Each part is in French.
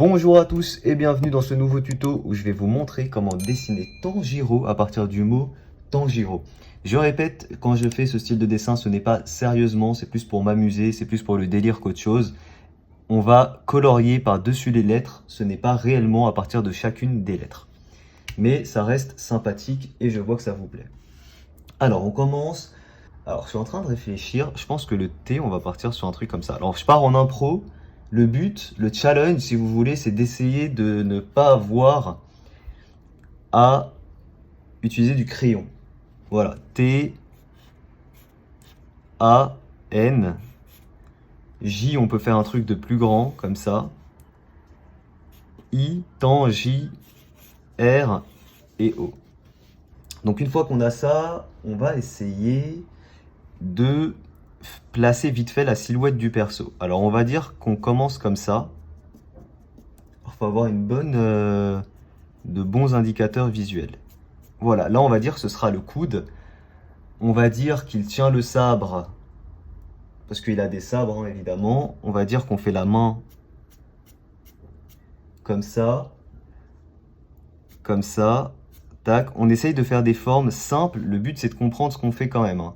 Bonjour à tous et bienvenue dans ce nouveau tuto où je vais vous montrer comment dessiner Tanjiro à partir du mot Tanjiro. Je répète, quand je fais ce style de dessin, ce n'est pas sérieusement, c'est plus pour m'amuser, c'est plus pour le délire qu'autre chose. On va colorier par-dessus les lettres, ce n'est pas réellement à partir de chacune des lettres. Mais ça reste sympathique et je vois que ça vous plaît. Alors on commence. Alors je suis en train de réfléchir, je pense que le T, on va partir sur un truc comme ça. Alors je pars en impro. Le but, le challenge, si vous voulez, c'est d'essayer de ne pas avoir à utiliser du crayon. Voilà, T, A, N. J, on peut faire un truc de plus grand, comme ça. I, tan, J, R et O. Donc une fois qu'on a ça, on va essayer de placer vite fait la silhouette du perso. Alors on va dire qu'on commence comme ça. Il faut avoir de bons indicateurs visuels. Voilà, là on va dire que ce sera le coude. On va dire qu'il tient le sabre, parce qu'il a des sabres hein, évidemment. On va dire qu'on fait la main comme ça, tac. On essaye de faire des formes simples. Le but c'est de comprendre ce qu'on fait quand même. Hein.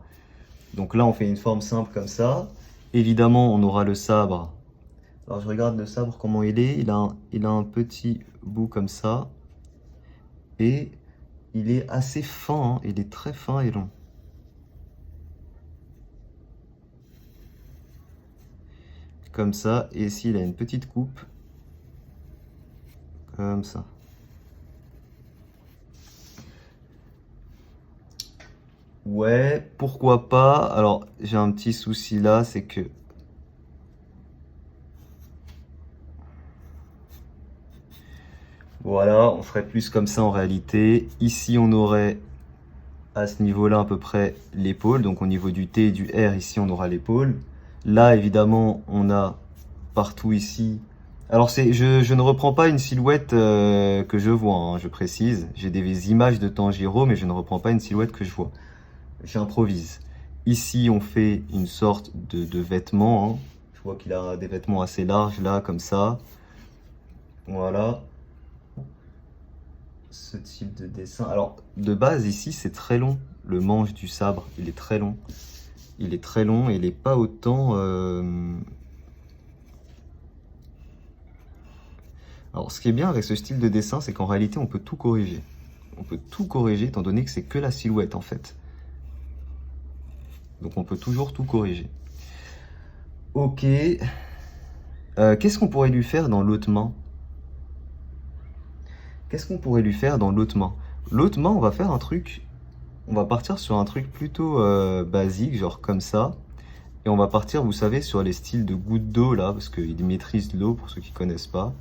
Donc là on fait une forme simple comme ça. Évidemment on aura le sabre. Alors je regarde le sabre comment il est. Il a un petit bout comme ça. Et il est assez fin, hein. Il est très fin et long. Comme ça, et ici il a une petite coupe. Comme ça. Ouais, pourquoi pas. Alors, j'ai un petit souci là, c'est que... Voilà, on ferait plus comme ça en réalité. Ici, on aurait à ce niveau-là à peu près l'épaule. Donc au niveau du T et du R, ici, on aura l'épaule. Là, évidemment, on a partout ici... Alors, je ne reprends pas une silhouette que je vois, hein, je précise. J'ai des images de Tanjiro, mais je ne reprends pas une silhouette que je vois. J'improvise. Ici, on fait une sorte de vêtement. Hein. Je vois qu'il a des vêtements assez larges là, comme ça. Voilà. Ce type de dessin. Alors, de base, ici, c'est très long. Le manche du sabre, il est très long. Il est très long et il n'est pas autant... Alors, ce qui est bien avec ce style de dessin, c'est qu'en réalité, on peut tout corriger. On peut tout corriger, étant donné que c'est que la silhouette, en fait. Donc, on peut toujours tout corriger. Ok. Qu'est-ce qu'on pourrait lui faire dans l'autre main? Qu'est-ce qu'on pourrait lui faire dans l'autre main? L'autre main, on va faire un truc... On va partir sur un truc plutôt basique, genre comme ça. Et on va partir, vous savez, sur les styles de gouttes d'eau, là, parce qu'il maîtrise l'eau, pour ceux qui connaissent pas.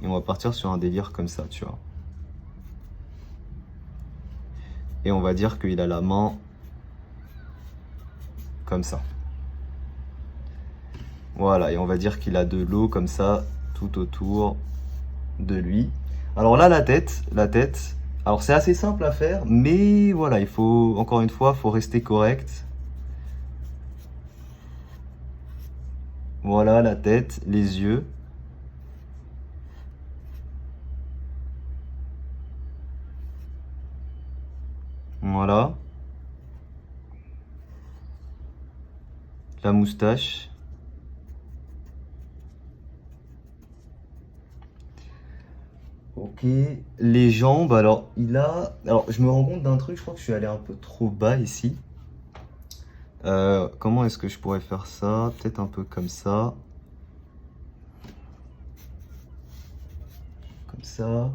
Et on va partir sur un délire comme ça, tu vois. Et on va dire qu'il a la main comme ça. Voilà, et on va dire qu'il a de l'eau comme ça, tout autour de lui. Alors là, la tête, alors c'est assez simple à faire, mais voilà, il faut, encore une fois, il faut rester correct. Voilà la tête, les yeux. Voilà. La moustache. Ok. Les jambes, alors il a... Alors je me rends compte d'un truc, je crois que je suis allé un peu trop bas ici. Comment est-ce que je pourrais faire ça? Peut-être un peu comme ça. Comme ça.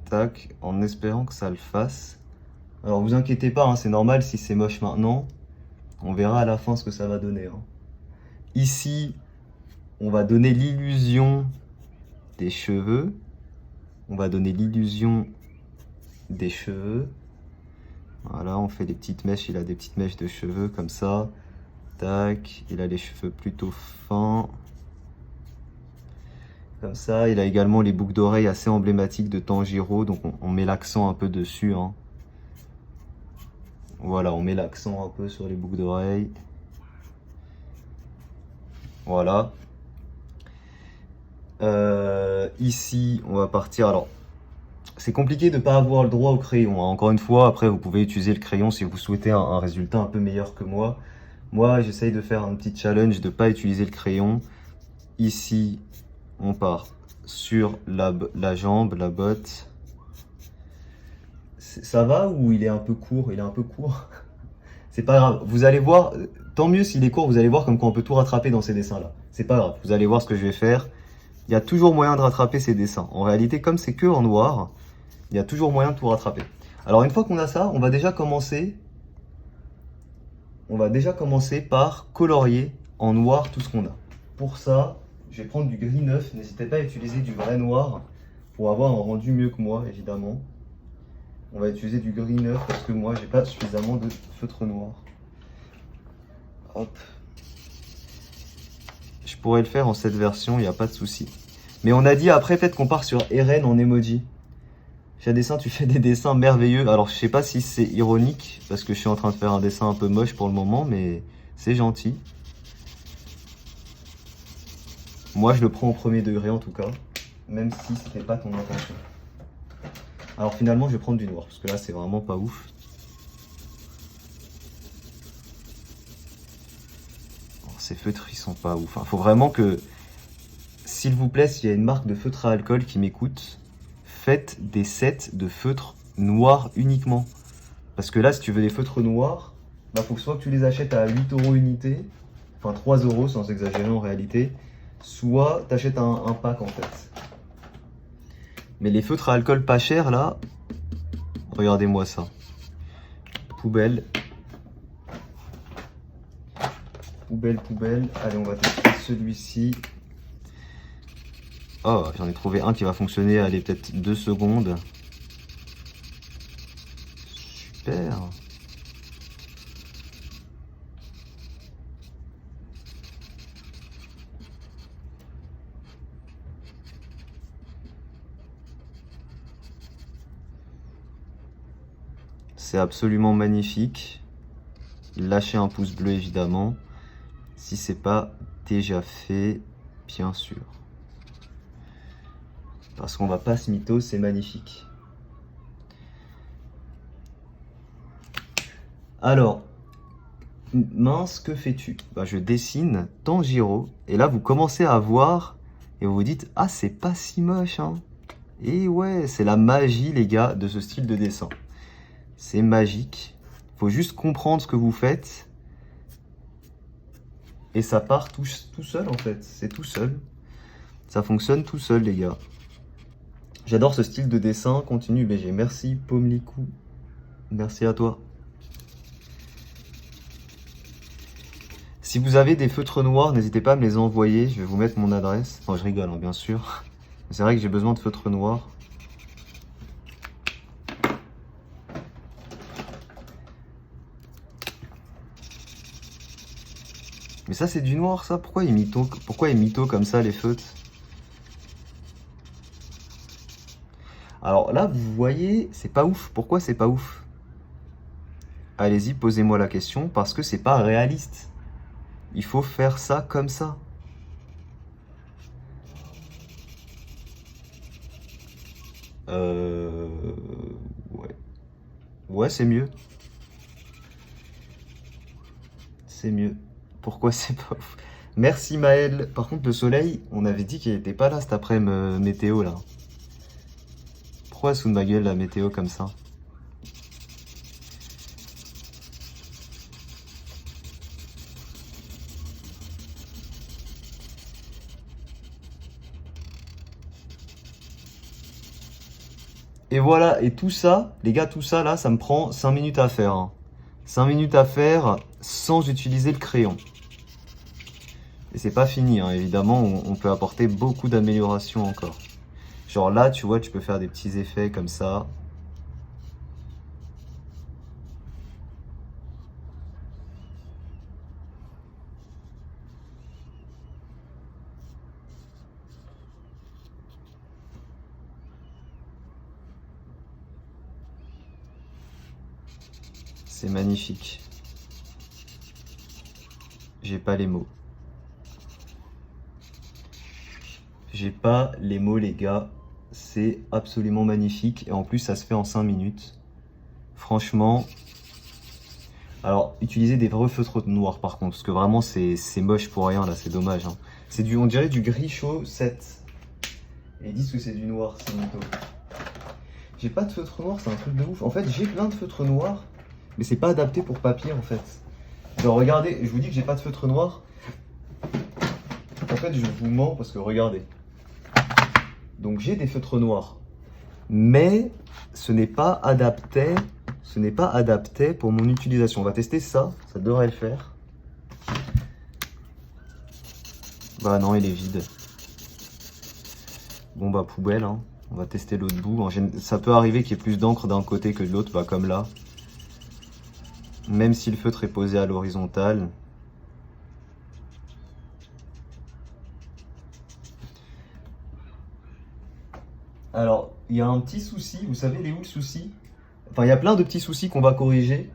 Tac, en espérant que ça le fasse. Alors vous inquiétez pas, hein, c'est normal si c'est moche maintenant. On verra à la fin ce que ça va donner. Hein. Ici, on va donner l'illusion des cheveux. On va donner l'illusion des cheveux. Voilà, on fait des petites mèches. Il a des petites mèches de cheveux comme ça. Tac, il a les cheveux plutôt fins. Comme ça, il a également les boucles d'oreilles assez emblématiques de Tanjiro. Donc on met l'accent un peu dessus. Hein. Voilà, on met l'accent un peu sur les boucles d'oreilles. Voilà. Ici, on va partir. Alors, c'est compliqué de ne pas avoir le droit au crayon, hein. Encore une fois, après, vous pouvez utiliser le crayon si vous souhaitez un résultat un peu meilleur que moi. Moi, j'essaye de faire un petit challenge de ne pas utiliser le crayon. Ici, on part sur la jambe, la botte. Ça va ou il est un peu court? Il est un peu court. C'est pas grave. Vous allez voir, tant mieux s'il est court, vous allez voir comme quoi on peut tout rattraper dans ces dessins-là. C'est pas grave. Vous allez voir ce que je vais faire. Il y a toujours moyen de rattraper ces dessins. En réalité, comme c'est que en noir, il y a toujours moyen de tout rattraper. Alors une fois qu'on a ça, on va déjà commencer par colorier en noir tout ce qu'on a. Pour ça, je vais prendre du gris neuf. N'hésitez pas à utiliser du vrai noir pour avoir un rendu mieux que moi, évidemment. On va utiliser du gris neuf parce que moi, j'ai pas suffisamment de feutre noir. Hop. Je pourrais le faire en cette version, il n'y a pas de souci. Mais on a dit après, peut-être qu'on part sur Eren en emoji. Chat Dessin, tu fais des dessins merveilleux. Alors, je sais pas si c'est ironique, parce que je suis en train de faire un dessin un peu moche pour le moment, mais c'est gentil. Moi, je le prends au premier degré en tout cas, même si ce n'était pas ton intention. Alors finalement, je vais prendre du noir, parce que là, c'est vraiment pas ouf. Ces feutres, ils sont pas ouf. Il faut vraiment que, s'il vous plaît, s'il y a une marque de feutre à alcool qui m'écoute, faites des sets de feutres noirs uniquement. Parce que là, si tu veux des feutres noirs, bah, faut que soit que tu les achètes à 8 € unité, enfin 3 € sans exagérer en réalité, soit tu achètes un pack en fait. Mais les feutres à alcool pas chers là, regardez-moi ça. Poubelle. Poubelle, poubelle. Allez, on va tester celui-ci. Oh, j'en ai trouvé un qui va fonctionner, allez, peut-être 2 secondes. Super. C'est absolument magnifique. Lâchez un pouce bleu évidemment. Si c'est pas déjà fait, bien sûr. Parce qu'on va pas se mytho, c'est magnifique. Alors, mince, que fais-tu? Bah, je dessine Tanjiro. Et là, vous commencez à voir et vous vous dites, ah, c'est pas si moche, hein. Et ouais, c'est la magie, les gars, de ce style de dessin. C'est magique. Faut juste comprendre ce que vous faites. Et ça part tout seul, en fait. C'est tout seul. Ça fonctionne tout seul, les gars. J'adore ce style de dessin. Continue, BG. Merci, Pomlicou. Merci à toi. Si vous avez des feutres noirs, n'hésitez pas à me les envoyer. Je vais vous mettre mon adresse. Enfin, je rigole, hein, bien sûr. C'est vrai que j'ai besoin de feutres noirs. Mais ça, c'est du noir, ça? Pourquoi ils mytho comme ça, les feutres? Alors là, vous voyez, c'est pas ouf. Pourquoi c'est pas ouf? Allez-y, posez-moi la question, parce que c'est pas réaliste. Il faut faire ça comme ça. Ouais. Ouais, c'est mieux. C'est mieux. Pourquoi c'est pas ouf? Merci Maël. Par contre, le soleil, on avait dit qu'il était pas là cet après-midi météo là. Pourquoi sous ma gueule la météo comme ça? Et voilà, et tout ça, les gars, tout ça là, ça me prend 5 minutes à faire, hein. 5 minutes à faire sans utiliser le crayon. Et c'est pas fini, hein. Évidemment, on peut apporter beaucoup d'améliorations encore. Genre là, tu vois, tu peux faire des petits effets comme ça. C'est magnifique. J'ai pas les mots. J'ai pas les mots, les gars. C'est absolument magnifique. Et en plus, ça se fait en 5 minutes. Franchement. Alors, utilisez des vrais feutres noirs par contre. Parce que vraiment, c'est moche pour rien là. C'est dommage. Hein. On dirait du gris chaud 7. Et ils disent que c'est du noir, c'est mytho. J'ai pas de feutre noir, c'est un truc de ouf. En fait, j'ai plein de feutres noirs. Mais c'est pas adapté pour papier en fait. Genre, regardez, je vous dis que j'ai pas de feutre noir. En fait, je vous mens parce que regardez. Donc j'ai des feutres noirs, mais ce n'est pas adapté pour mon utilisation. On va tester ça, ça devrait le faire. Bah non, il est vide. Bon bah poubelle, hein. On va tester l'autre bout. Ça peut arriver qu'il y ait plus d'encre d'un côté que de l'autre, bah comme là. Même si le feutre est posé à l'horizontale. Alors, il y a un petit souci, vous savez, il est où le souci? Enfin, il y a plein de petits soucis qu'on va corriger,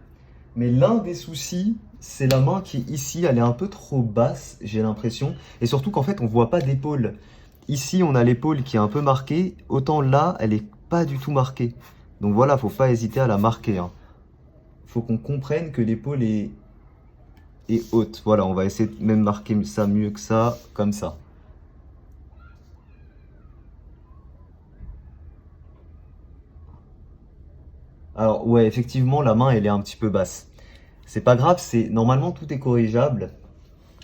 mais l'un des soucis, c'est la main qui est ici, elle est un peu trop basse, j'ai l'impression, et surtout qu'en fait, on voit pas d'épaule. Ici, on a l'épaule qui est un peu marquée, autant là, elle est pas du tout marquée. Donc voilà, faut pas hésiter à la marquer. Hein. Faut qu'on comprenne que l'épaule est haute. Voilà, on va essayer de même marquer ça mieux que ça, comme ça. Alors ouais, effectivement, la main, elle est un petit peu basse. C'est pas grave, normalement tout est corrigeable.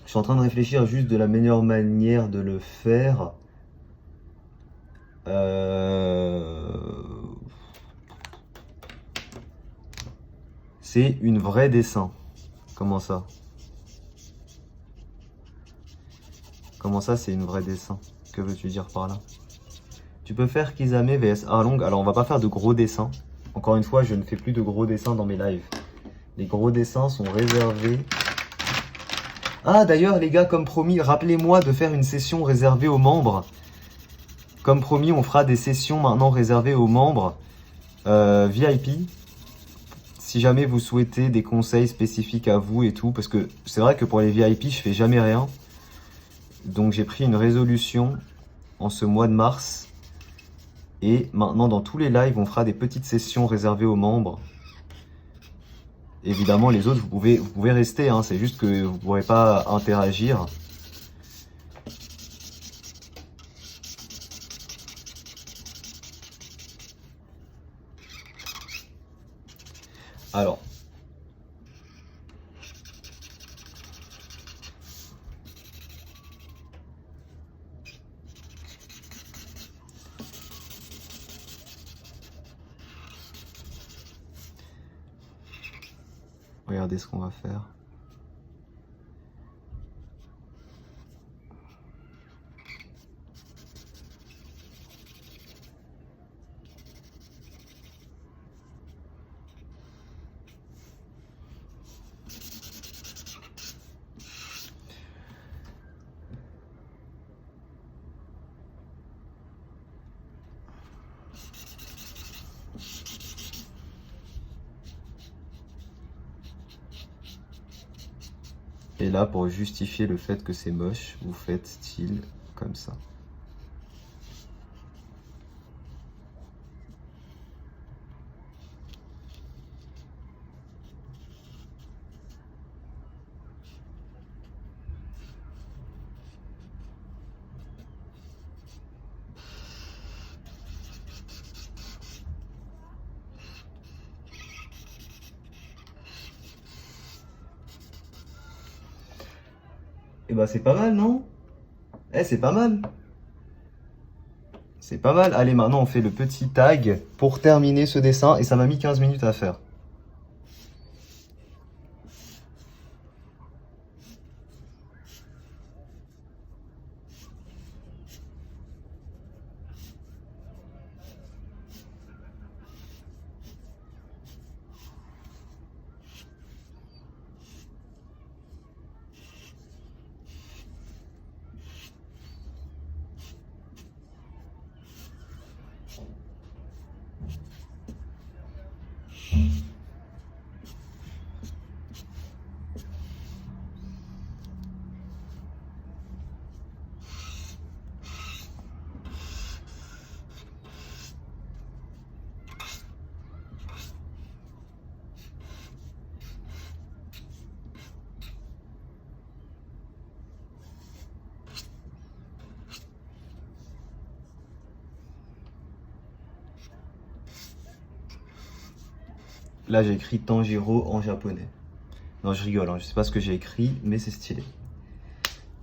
Je suis en train de réfléchir juste de la meilleure manière de le faire. C'est une vraie dessin. Comment ça? Comment ça, c'est une vraie dessin? Que veux-tu dire par là? Tu peux faire Kizame vs Arlong. Alors, on va pas faire de gros dessins. Encore une fois, je ne fais plus de gros dessins dans mes lives. Les gros dessins sont réservés. Ah, d'ailleurs, les gars, comme promis, rappelez-moi de faire une session réservée aux membres. Comme promis, on fera des sessions maintenant réservées aux membres VIP. Si jamais vous souhaitez des conseils spécifiques à vous et tout, parce que c'est vrai que pour les VIP, je fais jamais rien. Donc j'ai pris une résolution en ce mois de mars. Et maintenant, dans tous les lives, on fera des petites sessions réservées aux membres. Évidemment, les autres, vous pouvez rester, hein, c'est juste que vous ne pourrez pas interagir. Alors. Regardez ce qu'on va faire. Et là, pour justifier le fait que c'est moche, vous faites style comme ça. Et bah c'est pas mal, non? Eh, c'est pas mal. C'est pas mal. Allez, maintenant on fait le petit tag pour terminer ce dessin. Et ça m'a mis 15 minutes à faire. là j'ai écrit Tanjiro en japonais. Non, je rigole, hein, je sais pas ce que j'ai écrit, mais c'est stylé.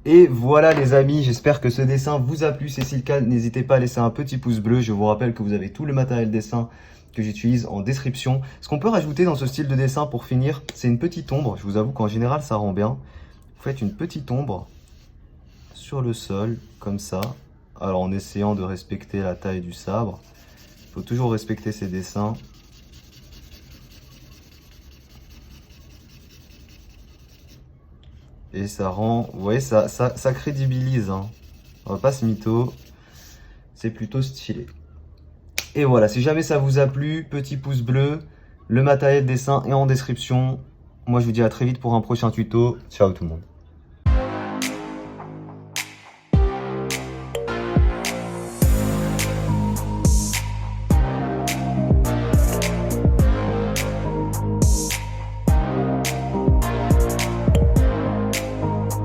Et voilà les amis, j'espère que ce dessin vous a plu. Si c'est le cas, n'hésitez pas à laisser un petit pouce bleu. Je vous rappelle que vous avez tout le matériel dessin que j'utilise en description. Ce qu'on peut rajouter dans ce style de dessin pour finir, c'est une petite ombre. Je vous avoue qu'en général, ça rend bien. Vous faites une petite ombre sur le sol, comme ça. Alors en essayant de respecter la taille du sabre. Il faut toujours respecter ces dessins. Et ça rend, vous voyez, ça crédibilise, hein. On va pas se mytho, c'est plutôt stylé. Et voilà, si jamais ça vous a plu, petit pouce bleu, le matériel dessin est en description. Moi je vous dis à très vite pour un prochain tuto. Ciao tout le monde.